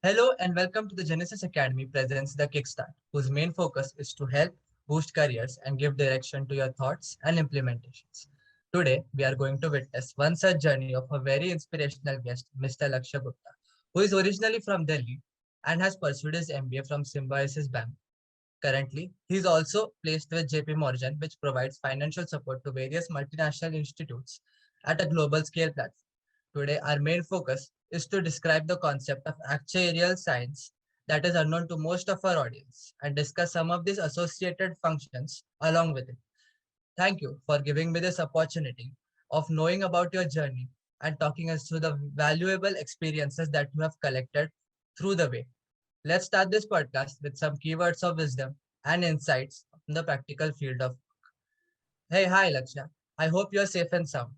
Hello and welcome to the Genesis Academy presents the Kickstart, whose main focus is to help boost careers and give direction to your thoughts and implementations. Today, we are going to witness one such journey of a very inspirational guest, Mr. Lakshya Gupta, who is originally from Delhi and has pursued his MBA from Symbiosis Bank. Currently, he is also placed with JP Morgan, which provides financial support to various multinational institutes at a global scale platform. Today, our main focus is to describe the concept of actuarial science that is unknown to most of our audience and discuss some of these associated functions along with it. Thank you for giving me this opportunity of knowing about your journey and talking us through the valuable experiences that you have collected through the way. Let's start this podcast with some keywords of wisdom and insights from the practical field of. Hey, hi, Lakshya. I hope you're safe and sound.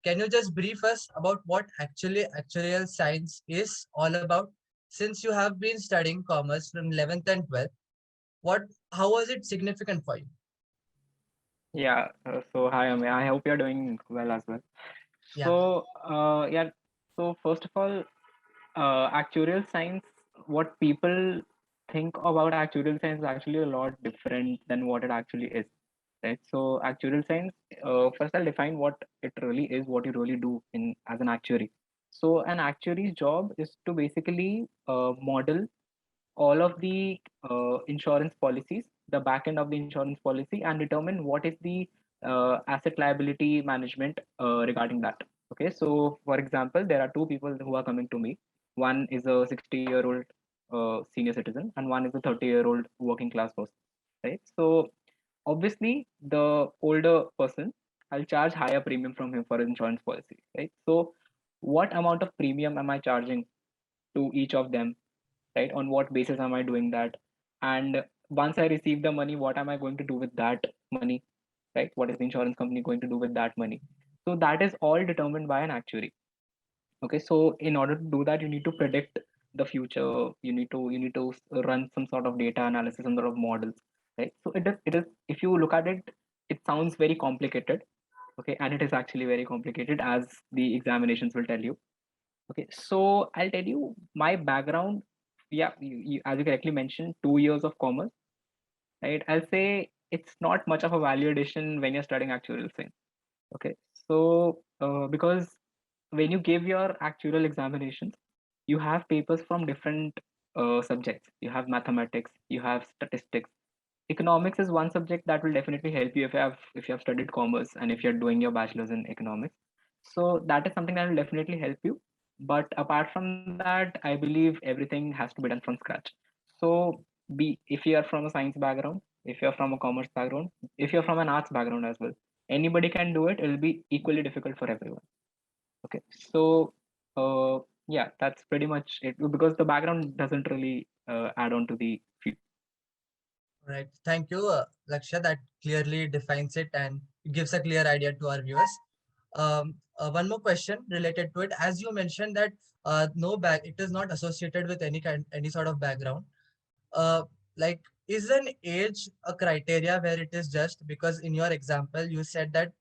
Can you just brief us about what actually actuarial science is all about? Since you have been studying commerce from 11th and 12th, what how was it significant for you? So hi, Ame. I hope you're doing well as well. Yeah. So, first of all, actuarial science, what people think about actuarial science is actually a lot different than what it actually is, right? So, actuarial science, first I'll define what it really is, what you really do in as an actuary. So, an actuary's job is to basically model all of the insurance policies, the back end of the insurance policy, and determine what is the asset liability management regarding that. Okay, so for example, there are two people who are coming to me. One is a 60-year-old senior citizen, and one is a 30-year-old working class person, right? So obviously, the older person, I'll charge higher premium from him for his insurance policy, right? So what amount of premium am I charging to each of them, right? On what basis am I doing that? And once I receive the money, what am I going to do with that money, right? What is the insurance company going to do with that money? So that is all determined by an actuary. Okay, so in order to do that, you need to predict the future. You need to run some sort of data analysis, some sort of models, right? So it is if you look at it, it sounds very complicated. Okay, and it is actually very complicated, as the examinations will tell you. Okay, so I'll tell you my background. Yeah, as you correctly mentioned, 2 years of commerce, right? I'll say it's not much of a value addition when you're studying actuarial science. Okay, so because when you give your actuarial examinations, you have papers from different subjects. You have mathematics, you have statistics. Economics is one subject that will definitely help you if you have studied commerce and if you're doing your bachelor's in economics. So that is something that will definitely help you. But apart from that, I believe everything has to be done from scratch. So be if you are from a science background, if you're from a commerce background, if you're from an arts background as well, anybody can do it. It'll be equally difficult for everyone. Okay, so yeah, that's pretty much it because the background doesn't really add on to the field. Right. Thank you, Lakshya. That clearly defines it and gives a clear idea to our viewers. One more question related to it. As you mentioned that no back, it is not associated with any sort of background. uh, like is an age a criteria where it is just because in your example you said that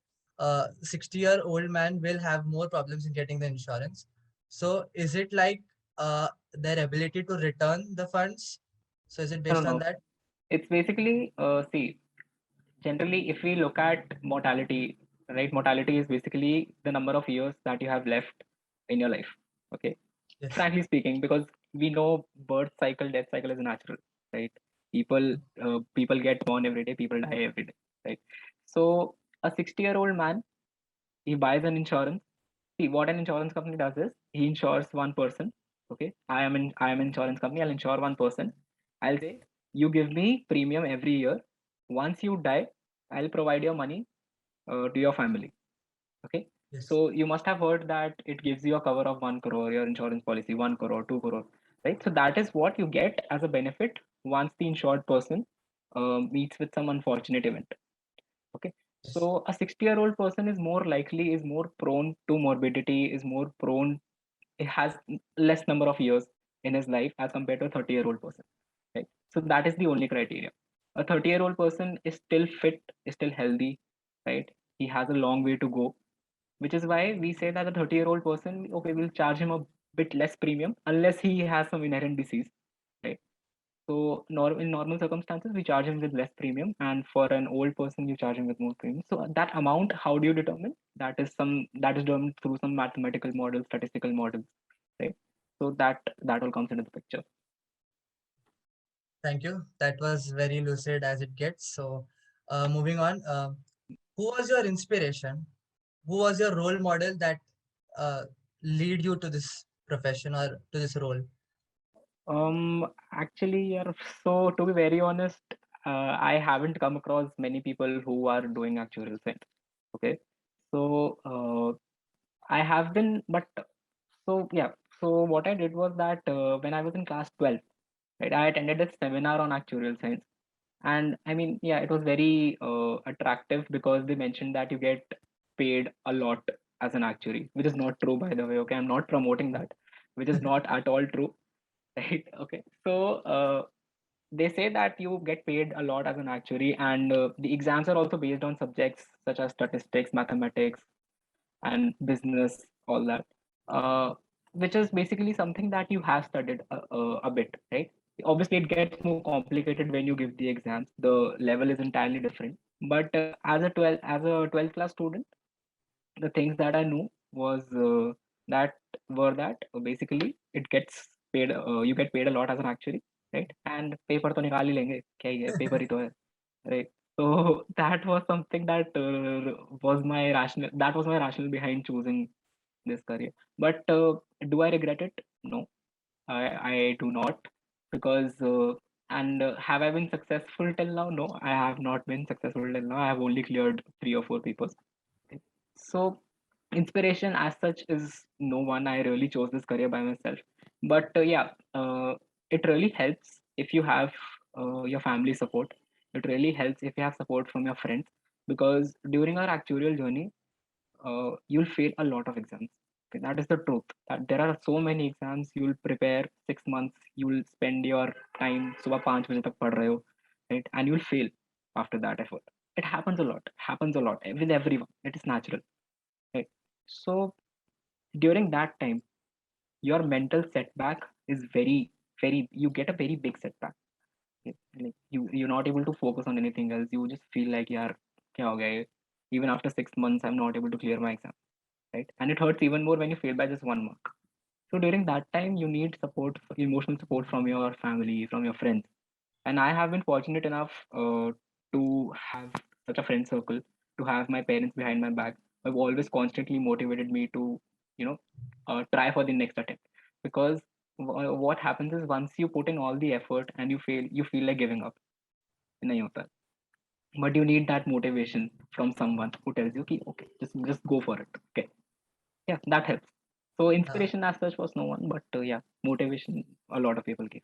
60-year-old man will have more problems in getting the insurance, so is it like their ability to return the funds, so is it No, no, based on no. that? It's basically see, generally if we look at mortality, right? Mortality is basically the number of years that you have left in your life. Okay, Yes. frankly speaking, because we know birth cycle, death cycle is natural, right? People get born every day, people die every day, right? So a 60-year-old man, he buys an insurance. See, what an insurance company does is he insures one person. Okay, I am an insurance company. I'll insure one person. I'll say you give me premium every year. Once you die, I'll provide your money to your family. Okay, Yes. so you must have heard that it gives you a cover of 1 crore. Your insurance policy 1 crore, 2 crore, right? So that is what you get as a benefit once the insured person meets with some unfortunate event. Okay, Yes. so a 60-year-old person is more likely, is more prone to morbidity, is more prone, it has less number of years in his life as compared to a 30-year-old person, right? So that is the only criteria. A 30-year-old person is still fit, is still healthy, right? He has a long way to go, which is why we say that a 30-year-old person, okay, we'll charge him a bit less premium unless he has some inherent disease, right? So in normal circumstances, we charge him with less premium, and for an old person, you charge him with more premium. So that amount, how do you determine? That is determined through some mathematical models, statistical models, right? So that all comes into the picture. Thank you. That was very lucid as it gets. So, moving on, who was your inspiration? Who was your role model that uh, lead you to this profession or to this role? Actually, yeah. So to be very honest, I haven't come across many people who are doing actuarial science. Okay, so I have been, but so yeah. So what I did was that when I was in class 12, right, I attended a seminar on actuarial science, and I mean, yeah, it was very attractive because they mentioned that you get paid a lot as an actuary, which is not true, by the way. Okay, I'm not promoting that, which is not at all true, right? Okay, so they say that you get paid a lot as an actuary, and the exams are also based on subjects such as statistics, mathematics, and business, all that, uh, which is basically something that you have studied a bit, right? Obviously, it gets more complicated when you give the exams. The level is entirely different. But as a 12th class student, the things that I knew was that that basically it gets paid. You get paid a lot as an actuary, right? And paper तो निकाल ही लेंगे, क्या ही है, paper ही तो है, right? So that was something that was my rational. That was my rationale behind choosing this career. But do I regret it? No, I do not, because and have I been successful till now? No, I have not been successful till now. I have only cleared 3 or 4 papers. Okay. So inspiration as such is no one. I really chose this career by myself. But yeah, it really helps if you have your family support. It really helps if you have support from your friends, because during our actuarial journey, you'll fail a lot of exams. Okay, that is the truth. That there are so many exams. You'll prepare 6 months. You'll spend your time सुबह 5 बजे तक पढ़ रहे हो, right? And you'll fail after that effort. It happens a lot. Happens a lot with everyone. It is natural, right? So during that time, your mental setback is very. You get a very big setback. Okay? Like you're not able to focus on anything else. You just feel like यार क्या हो गया ये? Even after 6 months, I'm not able to clear my exam, right? And it hurts even more when you fail by just 1 mark. So during that time, you need support, emotional support from your family, from your friends. And I have been fortunate enough to have such a friend circle, to have my parents behind my back. Have always constantly motivated me to, you know, try for the next attempt. Because what happens is once you put in all the effort and you fail, you feel like giving up. नहीं होता. But you need that motivation from someone who tells you, कि, okay, just go for it. Okay, yeah, that helps. So Uh, inspiration as such was no one, but yeah, motivation a lot of people give.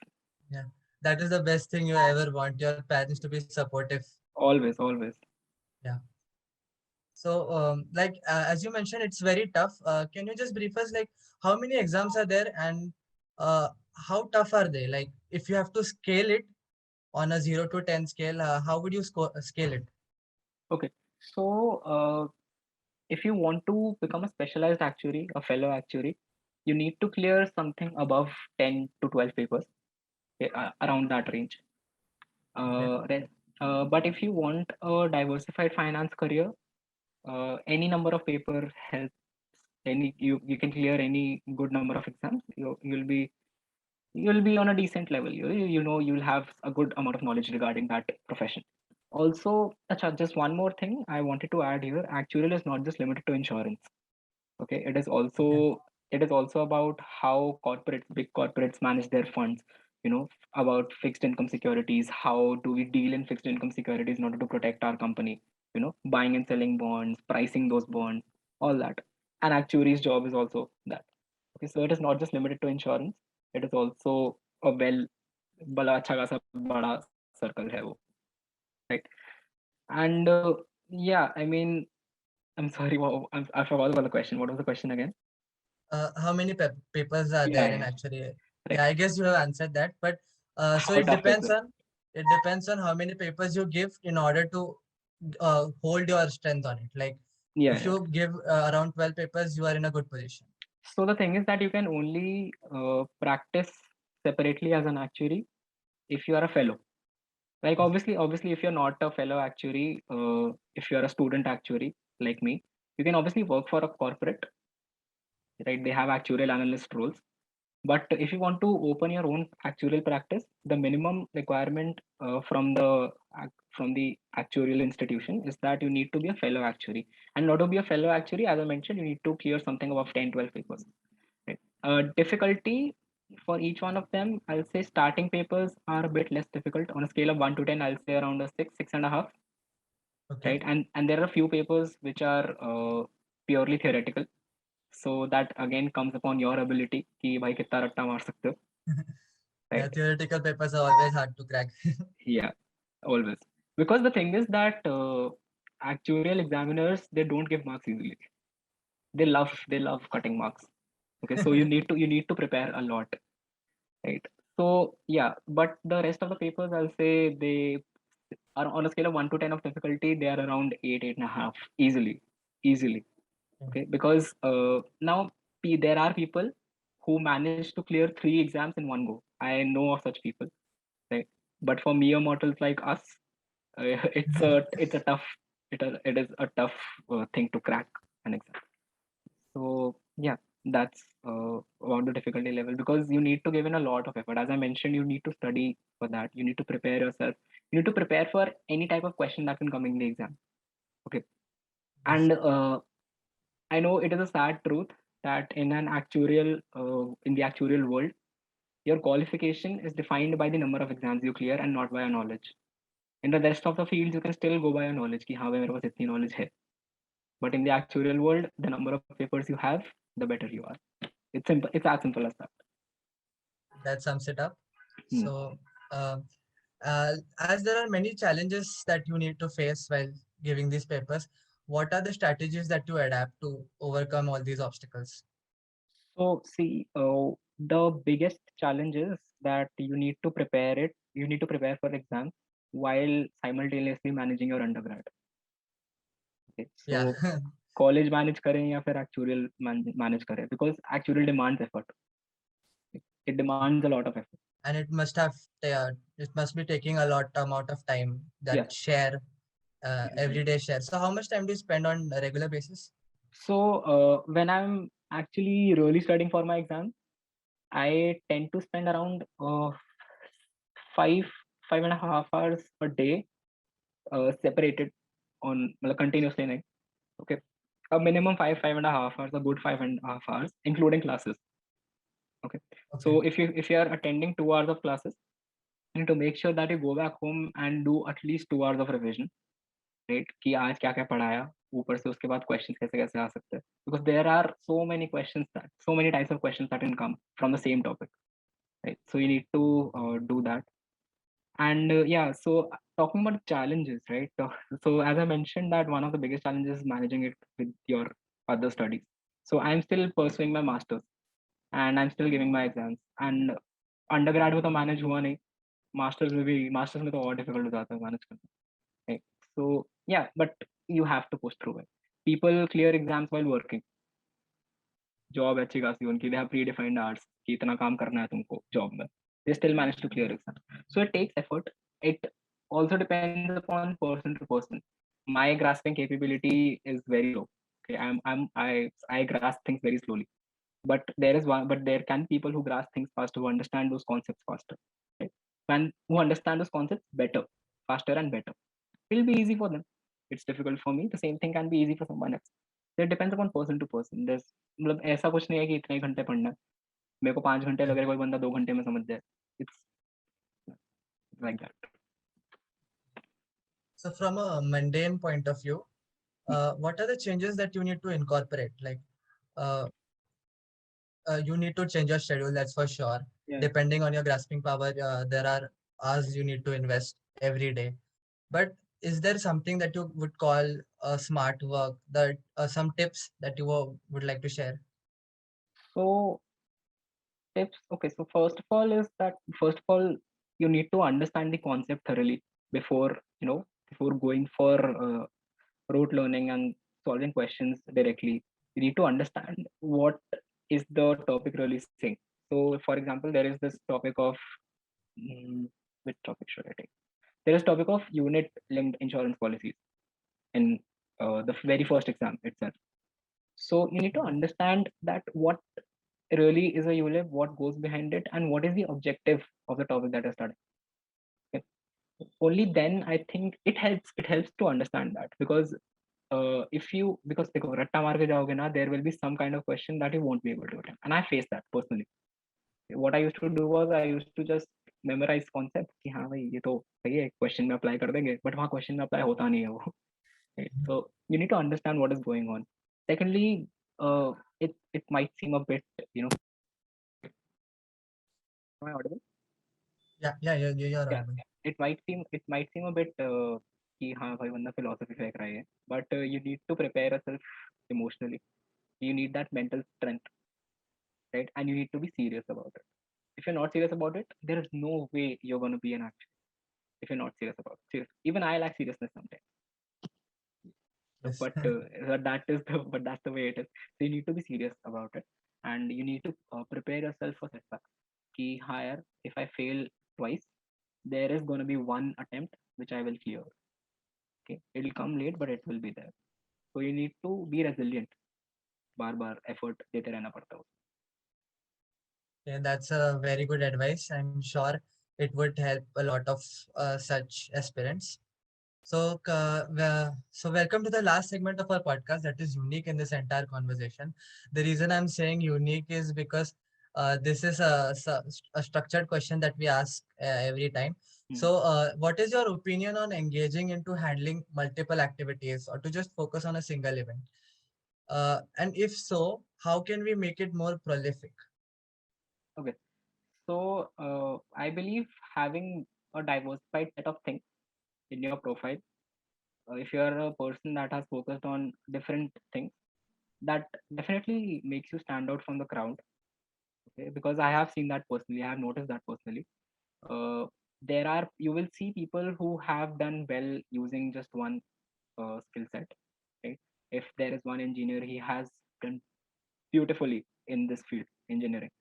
yeah, that is the best thing you ever want, your parents to be supportive. Always, always. Yeah. So, as you mentioned, it's very tough. Can you just brief us, like, how many exams are there and uh, how tough are they? Like, if you have to scale it on a 0 to 10 scale, how would you scale it? Okay, so if you want to become a specialized actuary, a fellow actuary, you need to clear something above 10 to 12 papers, okay, around that range. Okay. Then, but if you want a diversified finance career, any number of paper helps. You can clear any good number of exams. You'll be on a decent level. You know you'll have a good amount of knowledge regarding that profession. Also, acha, just one more thing I wanted to add here. Actuarial is not just limited to insurance. Okay, Okay. it is also about how big corporates manage their funds. You know, about fixed income securities. How do we deal in fixed income securities in order to protect our company? You know, buying and selling bonds, pricing those bonds, all that. An actuary's job is also that. Okay, so it is not just limited to insurance. It is also a बड़ा अच्छा खासा बड़ा circle है वो, right? And yeah, I mean, I'm sorry, I forgot about the question. What was the question again? How many papers are Yeah, there in yeah, actually? right. Yeah, I guess you have answered that, but so How tough is it? it depends on how many papers you give in order to hold your strength on it. Like Yeah, if yeah. you give around 12 papers, you are in a good position. So the thing is that you can only practice separately as an actuary if you are a fellow. Like obviously, if you're not a fellow actuary, if you're a student actuary like me, you can obviously work for a corporate, right? They have actuarial analyst roles. But if you want to open your own actuarial practice, the minimum requirement from the actuarial institution is that you need to be a fellow actuary. And not to be a fellow actuary, as I mentioned, you need to clear something above 10, 12 papers. Right? Difficulty for each one of them, I'll say starting papers are a bit less difficult. On a scale of 1 to 10, I'll say around a 6, 6.5. Okay. Right? And there are a few papers which are purely theoretical. So that again comes upon your ability कि भाई कितना रट्टा मार सकते हो. Yeah, Right? theoretical papers are always hard to crack. Yeah, always. Because the thing is that actuarial examiners, they don't give marks easily. They love cutting marks. Okay, so you need to prepare a lot, right? So yeah, but the rest of the papers, I'll say they are on a scale of 1 to 10 of difficulty, they are around 8, 8.5, easily. Okay, because now there are people who manage to clear 3 exams in one go. I know of such people, right? But for mere mortals like us, it is a tough thing to crack an exam. So yeah, that's about the difficulty level, because you need to give in a lot of effort. As I mentioned, you need to study for that. You need to prepare yourself. You need to prepare for any type of question that can come in the exam. Okay, Yes. and I know it is a sad truth that in the actuarial world, your qualification is defined by the number of exams you clear and not by your knowledge. In the rest of the fields, you can still go by your knowledge. कि हाँ भाई मेरे पास इतनी knowledge है. But in the actuarial world, the number of papers you have, the better you are. It's simple. It's as simple as that. That sums it up. Hmm. So, uh, as there are many challenges that you need to face while giving these papers, what are the strategies that you adapt to overcome all these obstacles? So see, the biggest challenge is that you need to prepare it. You need to prepare for exams while simultaneously managing your undergrad. Okay, Yeah, so college manage करें या फिर actuarial manage करें, because actuarial demands effort. It demands a lot of effort. and it must be taking a lot amount of time that Yeah. share everyday share. So, how much time do you spend on a regular basis? So when I'm actually really studying for my exam, I tend to spend around 5, 5.5 hours a day, separated on continuously. Nahi. Okay, a minimum 5.5 hours, a good 5.5 hours, including classes. Okay, Okay. so if you are attending 2 hours of classes, you need to make sure that you go back home and do at least 2 hours of revision, right? कि आज क्या क्या पढ़ाया, ऊपर से उसके बाद questions कैसे कैसे आ सकते हैं, because there are so many types of questions that can come from the same topic, right? So you need to do that. And yeah, so talking about challenges, right? So as I mentioned, that one of the biggest challenges is managing it with your other studies. So I'm still pursuing my masters and I'm still giving my exams. And undergrad में तो manage हुआ नहीं, masters में तो और difficult हो जाता है manage करना, right? So yeah, but you have to push through it. People clear exams while working. Job अच्छी खासी उनकी, they have predefined hours कि इतना काम करना है तुमको job में. They still manage to clear exam. So it takes effort. It also depends upon person to person. My grasping capability is very low. Okay, I grasp things very slowly. But there can be people who grasp things faster, who understand those concepts faster. Right? And who understand those concepts better, faster and better. It will be easy for them. It's difficult for me. The same thing can be easy for someone else. So it depends upon person to person. There's मतलब ऐसा कुछ नहीं है कि इतने ही घंटे पढ़ना है. मेरे को 5 घंटे लग रहा है, कोई बंदा 2 घंटे में समझ जाए. It's like that. So, from a mundane point of view, what are the changes that you need to incorporate? Like, uh, you need to change your schedule, that's for sure. Yeah. Depending on your grasping power, there are hours you need to invest every day. But is there something that you would call smart work, that some tips that you would like to share? So tips. Okay. So first of all, you need to understand the concept thoroughly before before going for rote learning and solving questions directly. You need to understand what is the topic really saying? So, for example, there is this topic of which topic should I take? There is topic of unit linked insurance policies in the very first exam itself. So you need to understand that what really is a ULIP, what goes behind it, and what is the objective of the topic that is studying. Okay. Only then I think it helps to understand that, because if you, because देखो रट्टा मार के जाओगे ना, there will be some kind of question that you won't be able to attempt, and I faced that personally. What I used to do was I used to just memorize concept कि हाँ भाई ये तो सही है, question में apply कर देंगे, but वहाँ question में apply होता नहीं है वो. Right? So you need to understand what is going on. Secondly, it might seem a bit, am I audible? You're Yeah, audible. it might seem a bit कि हाँ भाई बंदा philosophy फेंक रहा है, but you need to prepare yourself emotionally. You need that mental strength, right? And you need to be serious about it. If you're not serious about it, there is no way you're going to be an actor. If you're not serious about it, serious. Even I lack seriousness sometimes. Yes. But but that's the way it is. So you need to be serious about it, and you need to prepare yourself for setbacks. Ki higher, if I fail twice, there is going to be one attempt which I will clear. Okay, it will come late, but it will be there. So you need to be resilient. Bar bar effort देते रहना पड़ता है. Yeah, that's a very good advice. I'm sure it would help a lot of such aspirants. So welcome to the last segment of our podcast that is unique in this entire conversation. The reason I'm saying unique is because this is a structured question that we ask every time. So, what is your opinion on engaging into handling multiple activities or to just focus on a single event? And if so, how can we make it more prolific? Okay, so I believe having a diversified set of things in your profile, if you are a person that has focused on different things, that definitely makes you stand out from the crowd. Okay, because I have seen that personally, I have noticed that personally. There are, you will see people who have done well using just one skill set, right? If there is one engineer, he has done beautifully in this field, engineering,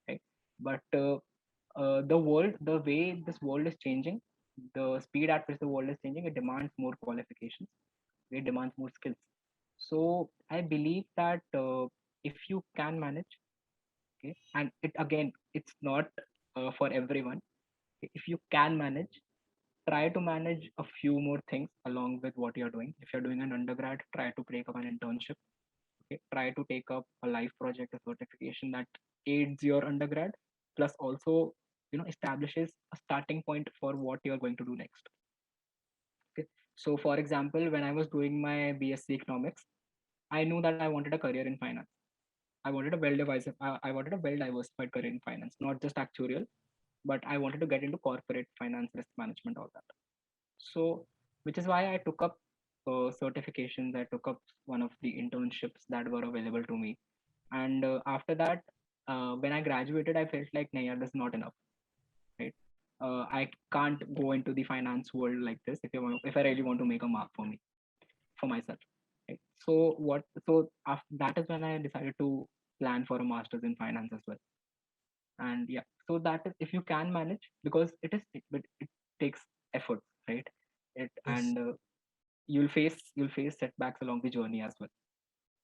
right? But the world, the way this world is changing, the speed at which the world is changing, it demands more qualifications, it demands more skills. So I believe that if you can manage, okay, and it again, it's not for everyone. If you can manage, try to manage a few more things along with what you're doing. If you're doing an undergrad, try to take up an internship. Okay, try to take up a life project, a certification that aids your undergrad, plus also establishes a starting point for what you're going to do next. Okay, so for example, when I was doing my BSc economics, I knew that I wanted a career in finance. I wanted a well diversified career in finance, not just actuarial, but I wanted to get into corporate finance, risk management, all that. So, which is why I took up certifications. I took up one of the internships that were available to me, and after that, when I graduated, I felt like, nah, this is not enough, right? I can't go into the finance world like this if I really want to make a mark for myself. Right? So what? So after that is when I decided to plan for a master's in finance as well. And yeah, so that is, if you can manage, because but it takes effort, right? It Yes. and you'll face setbacks along the journey as well.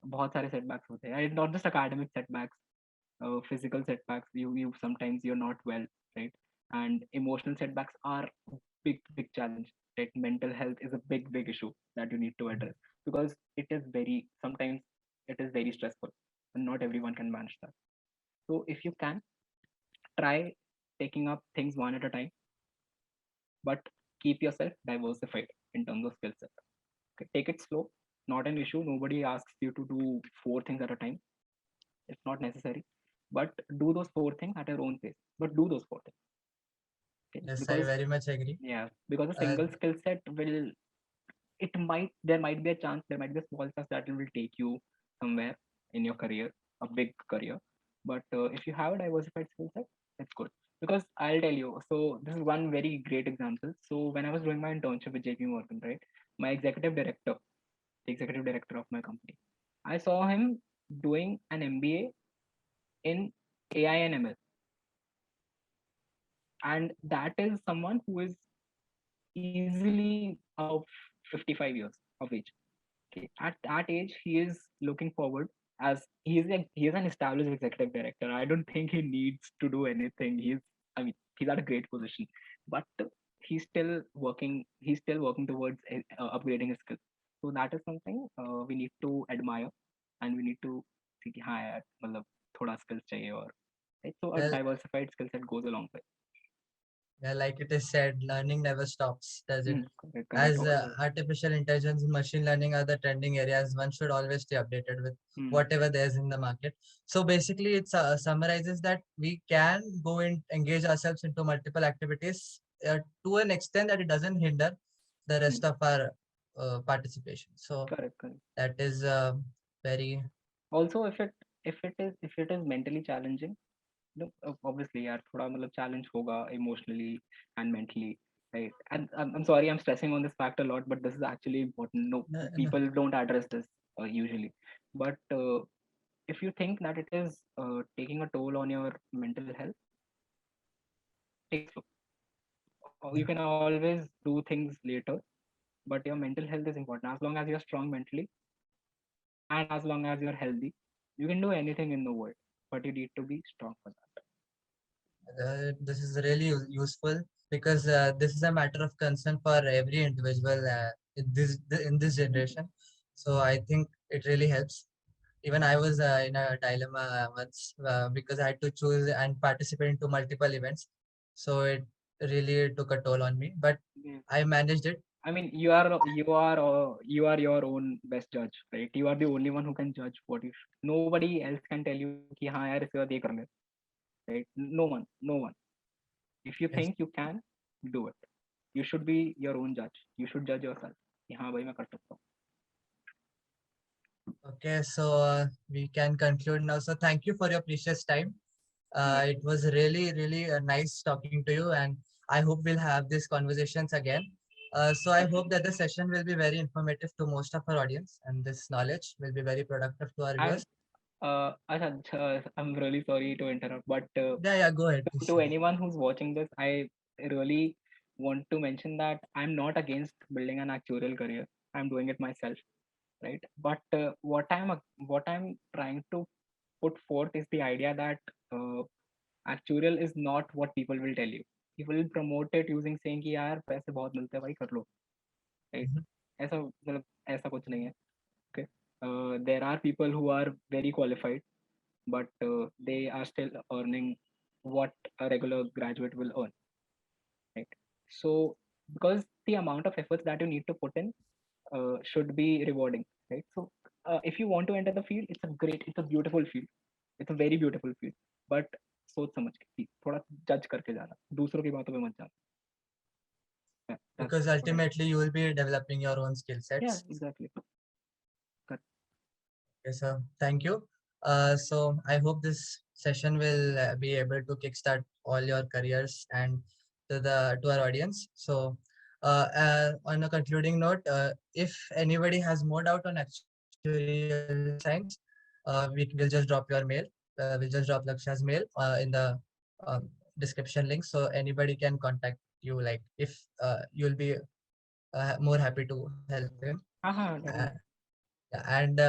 बहुत सारे setbacks होते हैं, not just academic setbacks, physical setbacks. You sometimes you're not well, right? And emotional setbacks are big challenge, right? Mental health is a big issue that you need to address, because it is very sometimes it is very stressful, and not everyone can manage that. So if you can, try taking up things one at a time, but keep yourself diversified in terms of skill set. Okay, take it slow, not an issue. Nobody asks you to do four things at a time. It's not necessary, but do those four things at your own pace. But do those four things, okay? Yes, I Because very much agree. yeah, because a Uh, single skill set will, it might, there might be a chance, there might be a small chance that it will take you somewhere in your career, a big career. But if you have a diversified skill set, it's good. Because I'll tell you, so this is one very great example. So when I was doing my internship with JP Morgan, right, my executive director, the executive director of my company, I saw him doing an MBA in AI and ML, and that is someone who is easily above 55 years of age. Okay, at that age, he is looking forward, as he is an established executive director. I don't think he needs to do anything. I mean, he's at a great position, but He's still working towards upgrading his skills. So that is something we need to admire, and we need to see कि हाँ यार मतलब थोड़ा skills चाहिए और right? So a Well, diversified skill set goes a long way. yeah, like it is said, learning never stops, does it? Correct, correct. As artificial intelligence and machine learning are the trending areas, one should always stay updated with Mm, whatever there's in the market. So basically, it summarizes that we can go and engage ourselves into multiple activities to an extent that it doesn't hinder the rest of our participation. So correct, correct. that is very Also, if it is mentally challenging, no, obviously यार थोड़ा मतलब challenge होगा emotionally and mentally, right? And I'm sorry I'm stressing on this fact a lot, but this is actually important. No, no, people don't address this usually. But if you think that it is taking a toll on your mental health, take it slow. You no. can always do things later, but your mental health is important. As long as you're strong mentally and as long as you're healthy, you can do anything in the world, but you need to be strong for that. This is really useful because this is a matter of concern for every individual in this generation. So I think it really helps. Even I was in a dilemma once because I had to choose and participate into multiple events. So it really took a toll on me, but Yeah. I managed it. I mean, you are your own best judge, right? You are the only one who can judge what you. Nobody else can tell you कि हाँ यार इसके बाद ये कर ले, right? No one, no one. If you Yes. think you can, do it. You should be your own judge. You should judge yourself. कि हाँ भाई मैं कर सकता हूँ. Okay, so we can conclude now. So thank you for your precious time. Right. It was really nice talking to you, and I hope we'll have these conversations again. So I hope that the session will be very informative to most of our audience, and this knowledge will be very productive to our And viewers. Asad, I'm really sorry to interrupt, but Yeah, go ahead, please. to anyone who's watching this, I really want to mention that I'm not against building an actuarial career. I'm doing it myself, right? But what I'm trying to put forth is the idea that actuarial is not what people will tell you. People will promote it using saying कि यार पैसे बहुत मिलते हैं भाई कर लो, right? Mhm. ऐसा मतलब ऐसा कुछ नहीं है. Okay. There are people who are very qualified, but they are still earning what a regular graduate will earn, right? So because the amount of efforts that you need to put in should be rewarding, right? So if you want to enter the field, it's a beautiful field. It's a very beautiful field, but सोच समझ के कि थोड़ा जज करके जाना, दूसरों की बातों पे मत जाना. Yeah, that's Because what I. ultimately you will be developing your own skill Yeah, sets. exactly. Correct. Okay, so thank you. So I hope this session will be able to kickstart all your careers and to our audience. So on a concluding note, if anybody has more doubt on actuarial science, we'll just drop your mail. We'll just drop Laksha's mail in the um, description link, so anybody can contact you. Like if you'll be more happy to help him. Uh, Definitely. yeah, and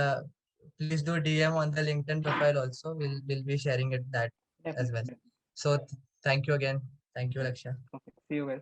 please do DM on the LinkedIn profile also. We'll be sharing it that as Definitely, well. definitely. So thank you again. Thank you, Right. Laksha. Okay, see you guys.